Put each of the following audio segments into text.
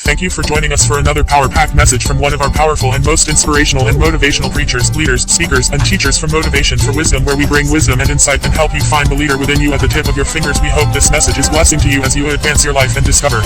Thank you for joining us for another power-packed message from one of our powerful and most inspirational and motivational preachers, leaders, speakers, and teachers from Motivation for Wisdom, where we bring wisdom and insight and help you find the leader within you at the tip of your fingers. We hope this message is blessing to you as you advance your life and discover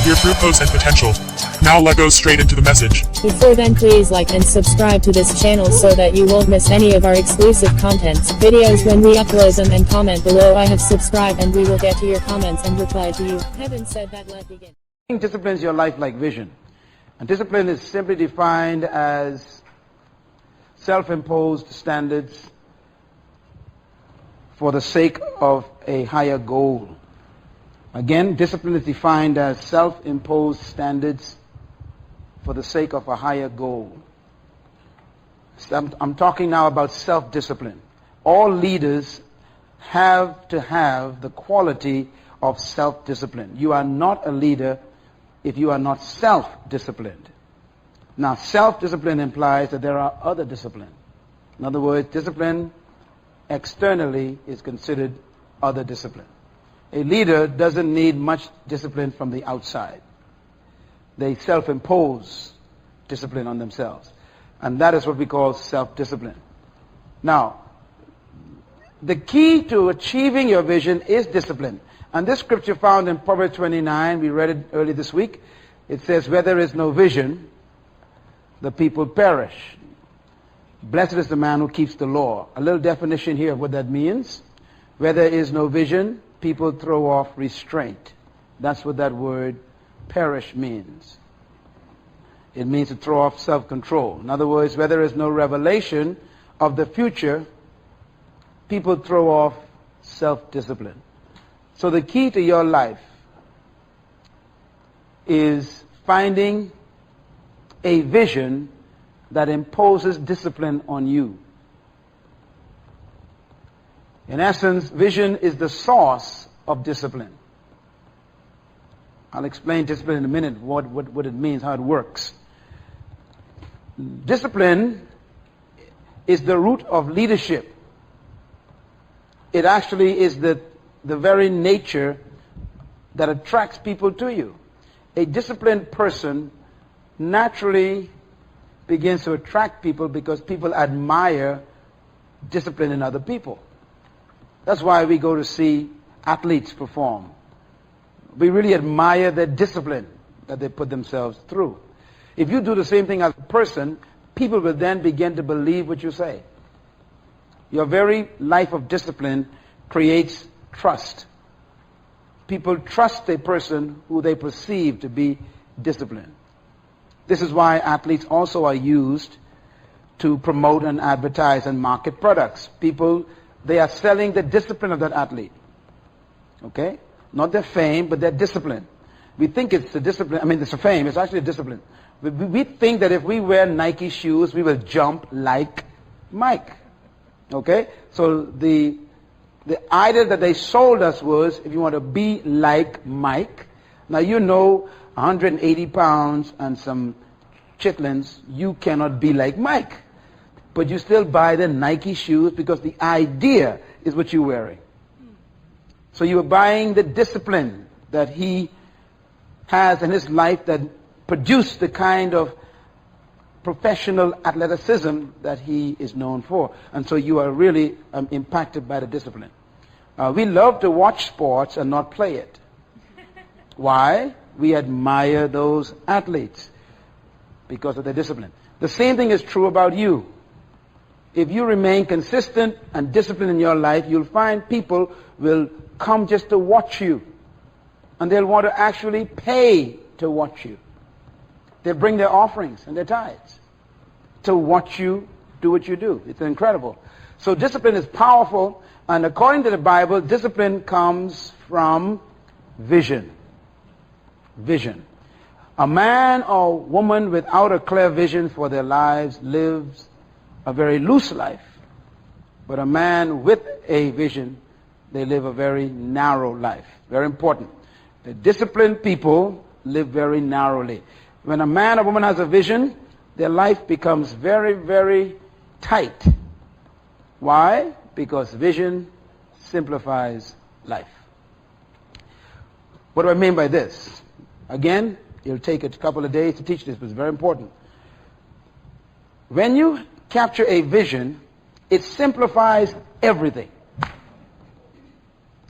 your true purpose and potential. Now let's go straight into the message. Before then, please like and subscribe to this channel so that you won't miss any of our exclusive contents, videos when we upload them, and comment below I have subscribed and we will get to your comments and reply to you. Having said that, let's begin. Discipline is your life like vision. And discipline is simply defined as self-imposed standards for the sake of a higher goal. Again, discipline is defined as self-imposed standards for the sake of a higher goal. I'm talking now about self-discipline. All leaders have to have the quality of self-discipline. You are not a leader if you are not self-disciplined. Now, self-discipline implies that there are other discipline. In other words, discipline externally is considered other discipline. A leader doesn't need much discipline from the outside. They self-impose discipline on themselves. And that is what we call self-discipline. Now, the key to achieving your vision is discipline. And this scripture found in Proverbs 29, we read it early this week. It says, where there is no vision, the people perish. Blessed is the man who keeps the law. A little definition here of what that means. Where there is no vision, people throw off restraint. That's what that word perish means. It means to throw off self-control. In other words, where there is no revelation of the future, people throw off self-discipline. So the key to your life is finding a vision that imposes discipline on you. In essence, vision is the source of discipline. I'll explain discipline in a minute, what it means, how it works. Discipline is the root of leadership. It actually is the very nature that attracts people to you. A disciplined person naturally begins to attract people because people admire discipline in other people. That's why we go to see athletes perform. We really admire their discipline that they put themselves through. If you do the same thing as a person, people will then begin to believe what you say. Your very life of discipline creates trust. People trust a person who they perceive to be disciplined. This is why athletes also are used to promote and advertise and market products. People, they are selling the discipline of that athlete. Okay? Not their fame, but their discipline. We think it's the discipline, I mean, it's a fame, it's actually a discipline. We think that if we wear Nike shoes, we will jump like Mike. Okay? So the idea that they sold us was, if you want to be like Mike, now you know 180 pounds and some chitlins, you cannot be like Mike. But you still buy the Nike shoes because the idea is what you're wearing. So you are buying the discipline that he has in his life that produced the kind of professional athleticism that he is known for. And so you are really impacted by the discipline. We love to watch sports and not play it. Why? We admire those athletes because of their discipline. The same thing is true about you. If you remain consistent and disciplined in your life, you'll find people will come just to watch you. And they'll want to actually pay to watch you. They bring their offerings and their tithes to watch you do what you do. It's incredible. So discipline is powerful, and according to the Bible, discipline comes from vision. Vision. A man or woman without a clear vision for their lives lives a very loose life. But a man with a vision, they live a very narrow life. Very important. The disciplined people live very narrowly. When a man or woman has a vision, their life becomes very, very tight. Why? Because vision simplifies life. What do I mean by this? Again, It'll take a couple of days to teach this, but it's very important. When you capture a vision, it simplifies everything.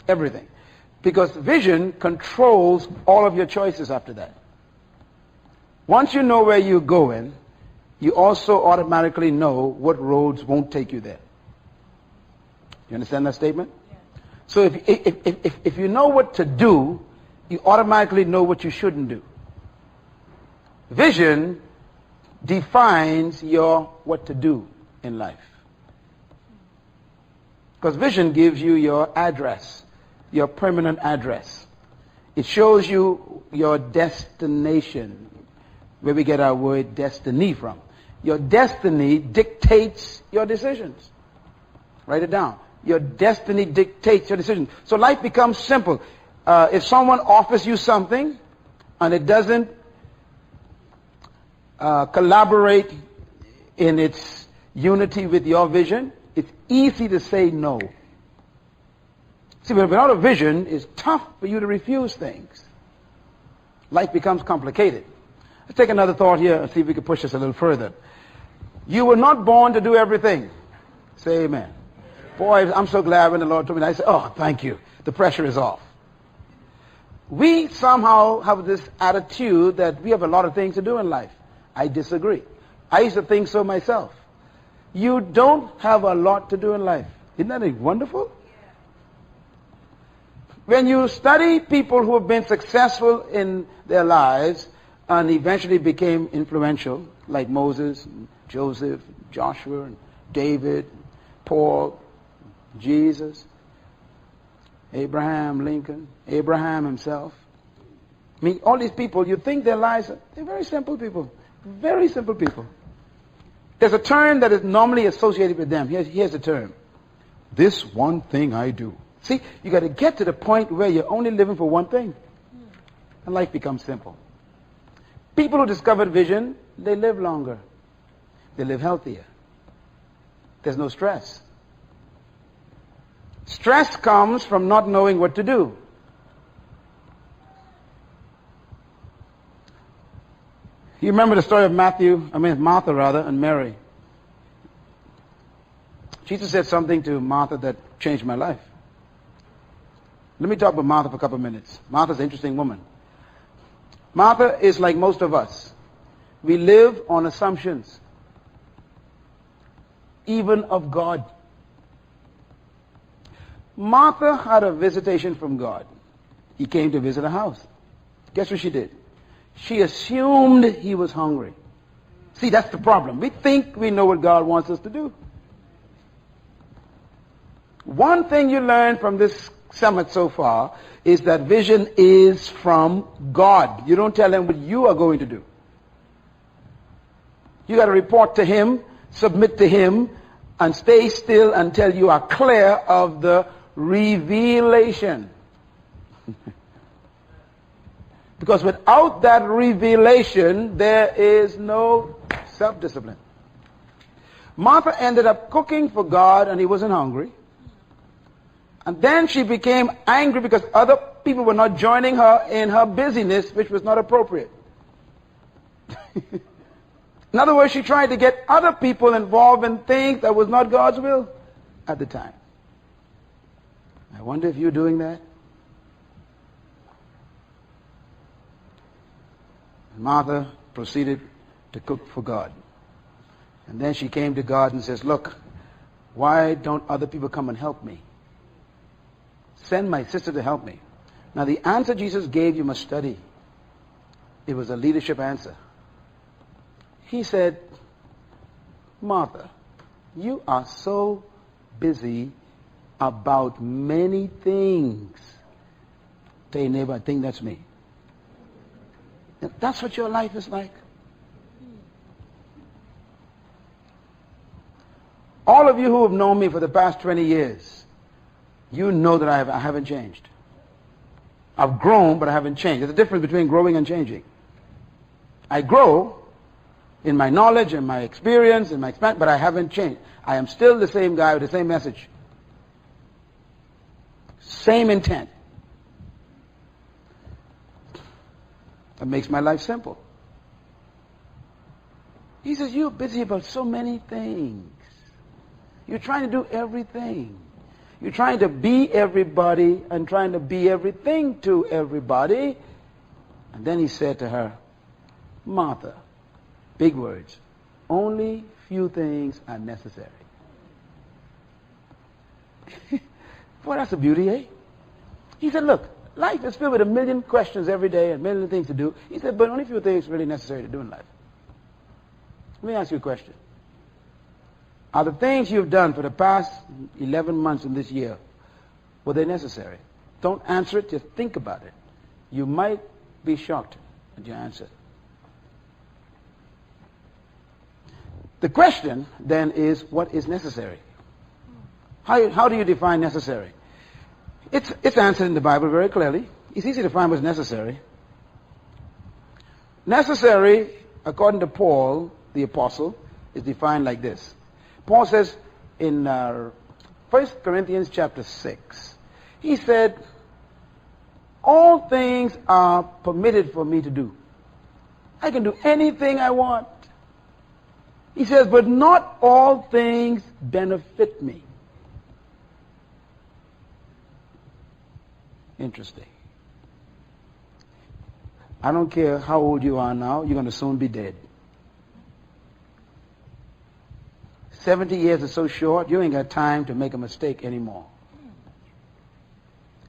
Everything. Because vision controls all of your choices after that. Once you know where you're going, you also automatically know what roads won't take you there. You understand that statement? Yeah. So if you know what to do, you automatically know what you shouldn't do. Vision defines your what to do in life. Because vision gives you your address, your permanent address. It shows you your destination, where we get our word destiny from. Your destiny dictates your decisions. Write it down. Your destiny dictates your decisions. So life becomes simple. If someone offers you something and it doesn't collaborate in its unity with your vision, it's easy to say no. See, without a vision, it's tough for you to refuse things. Life becomes complicated. Let's take another thought here and see if we can push this a little further. You were not born to do everything. Say amen. Boy, I'm so glad when the Lord told me that. I said, oh, thank you. The pressure is off. We somehow have this attitude that we have a lot of things to do in life. I disagree. I used to think so myself. You don't have a lot to do in life. Isn't that wonderful? When you study people who have been successful in their lives and eventually became influential, like Moses, and Joseph, Joshua, and David, Paul, Jesus, Abraham, Lincoln, Abraham himself. I mean, all these people, you think their lives, they're very simple people. Very simple people. There's a term that is normally associated with them. Here's the term. This one thing I do. See, you got to get to the point where you're only living for one thing. And life becomes simple. People who discovered vision, they live longer. They live healthier. There's no stress. Stress comes from not knowing what to do. You remember the story of Martha and Mary. Jesus said something to Martha that changed my life. Let me talk about Martha for a couple of minutes. Martha's an interesting woman. Martha is like most of us. We live on assumptions, even of God. Martha had a visitation from God. He came to visit her house. Guess what she did? She assumed he was hungry. See, that's the problem. We think we know what God wants us to do. One thing you learn from this summit so far is that vision is from God. You don't tell him what you are going to do. You got to report to him, submit to him, and stay still until you are clear of the revelation. Because without that revelation, there is no self-discipline. Martha ended up cooking for God and he wasn't hungry. And then she became angry because other people were not joining her in her busyness, which was not appropriate. In other words, she tried to get other people involved in things that was not God's will at the time. I wonder if you're doing that. Martha proceeded to cook for God. And then she came to God and says, look, why don't other people come and help me? Send my sister to help me. Now the answer Jesus gave you must study. It was a leadership answer. He said, Martha, you are so busy about many things. Tell your neighbor, I think that's me. That's what your life is like. All of you who have known me for the past 20 years, you know that I haven't changed. I've grown, but I haven't changed. There's a difference between growing and changing. I grow in my knowledge and my experience and my experience, but I haven't changed. I am still the same guy with the same message. Same intent. That makes my life simple. He says, you're busy about so many things. You're trying to do everything. You're trying to be everybody and trying to be everything to everybody. And then he said to her, Martha, big words, only few things are necessary. Boy, that's a beauty, eh? He said, look, life is filled with a million questions every day and a million things to do. He said, but only few things really necessary to do in life. Let me ask you a question. Are the things you've done for the past 11 months in this year, were they necessary? Don't answer it, just think about it. You might be shocked at your answer. The question then is, what is necessary? How do you define necessary? It's answered in the Bible very clearly. It's easy to find what's necessary. Necessary, according to Paul, the apostle, is defined like this. Paul says in 1 Corinthians chapter 6, he said, all things are permitted for me to do. I can do anything I want. He says, but not all things benefit me. Interesting. I don't care how old you are now, you're going to soon be dead. 70 years is so short, you ain't got time to make a mistake anymore.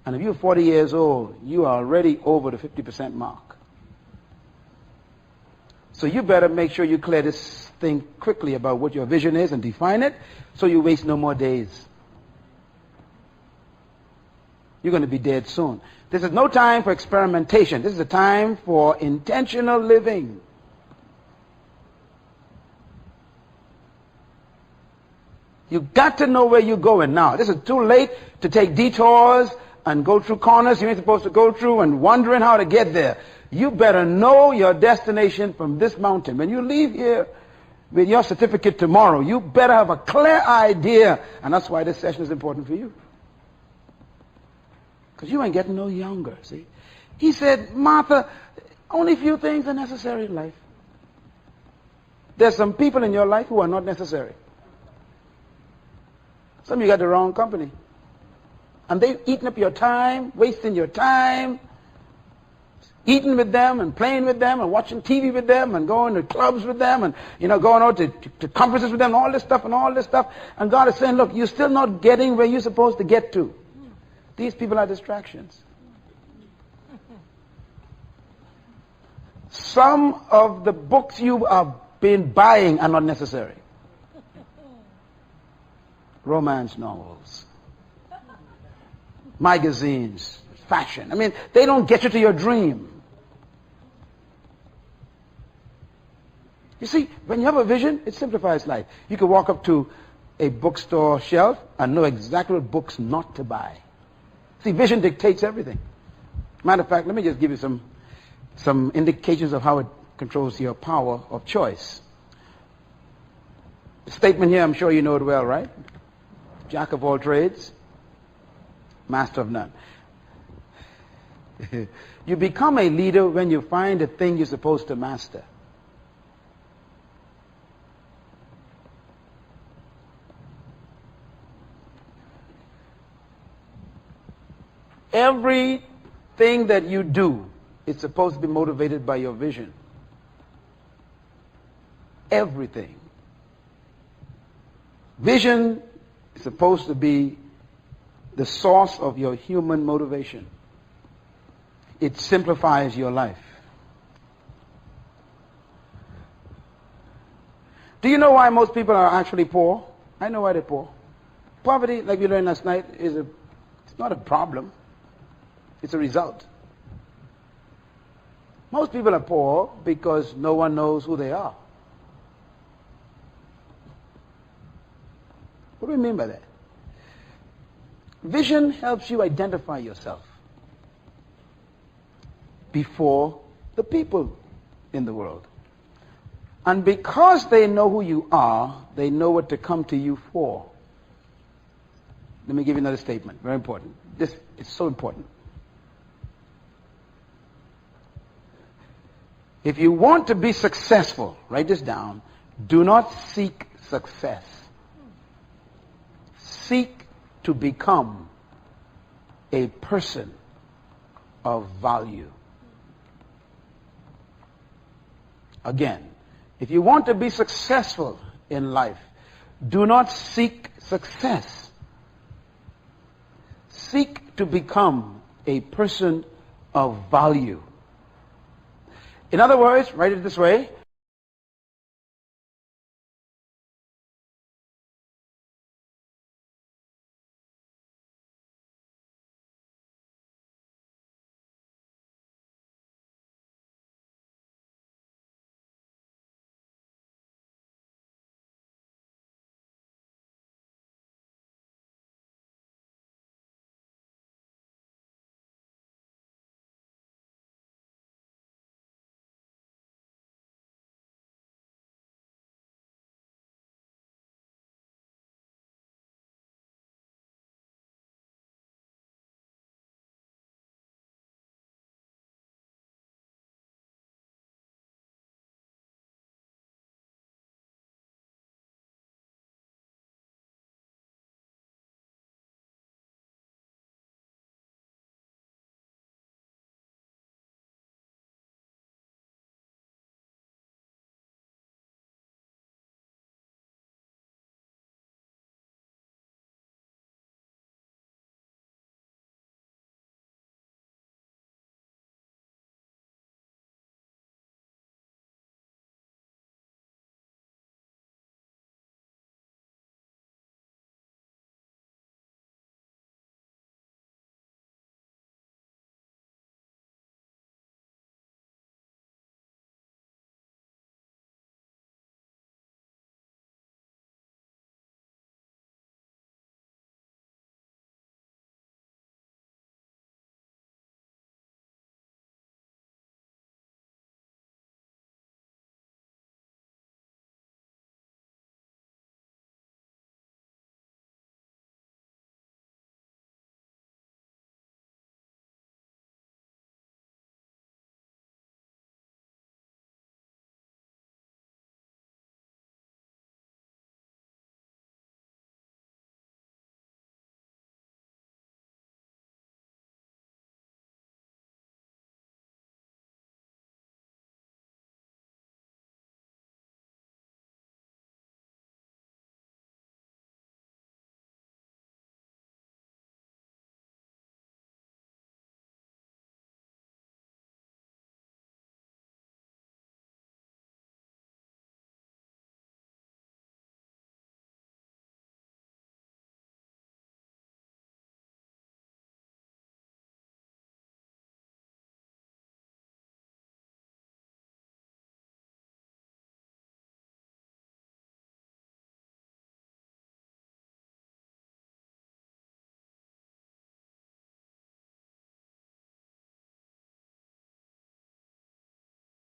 And if you're 40 years old, you are already over the 50% mark. So you better make sure you clear this thing quickly about what your vision is and define it so you waste no more days. You're going to be dead soon. This is no time for experimentation. This is a time for intentional living. You've got to know where you're going now. This is too late to take detours and go through corners you ain't supposed to go through and wondering how to get there. You better know your destination from this mountain. When you leave here with your certificate tomorrow, you better have a clear idea. And that's why this session is important for you. Because you ain't getting no younger, see. He said, Martha, only few things are necessary in life. There's some people in your life who are not necessary. Some of you got the wrong company. And they've eaten up your time, wasting your time, eating with them and playing with them and watching TV with them and going to clubs with them and, going out to conferences with them and all this stuff and all this stuff. And God is saying, look, you're still not getting where you're supposed to get to. These people are distractions. Some of the books you have been buying are not necessary. Romance novels, magazines, fashion. I mean, they don't get you to your dream. You see, when you have a vision, it simplifies life. You can walk up to a bookstore shelf and know exactly what books not to buy. See, vision dictates everything. Matter of fact, let me just give you some indications of how it controls your power of choice. The statement here, I'm sure you know it well, right? Jack of all trades, master of none. You become a leader when you find the thing you're supposed to master. Everything that you do is supposed to be motivated by your vision. Everything. Vision is supposed to be the source of your human motivation. It simplifies your life. Do you know why most people are actually poor? I know why they're poor. Poverty, like we learned last night, it's not a problem. It's a result. Most people are poor because no one knows who they are. What do we mean by that? Vision helps you identify yourself before the people in the world. And because they know who you are, they know what to come to you for. Let me give you another statement, very important. This is so important. If you want to be successful, write this down, do not seek success. Seek to become a person of value. Again, if you want to be successful in life, do not seek success. Seek to become a person of value. In other words, write it this way.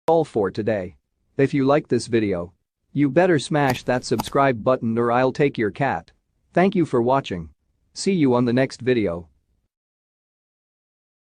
All for today. If you like this video, you better smash that subscribe button or I'll take your cat. Thank you for watching. See you on the next video.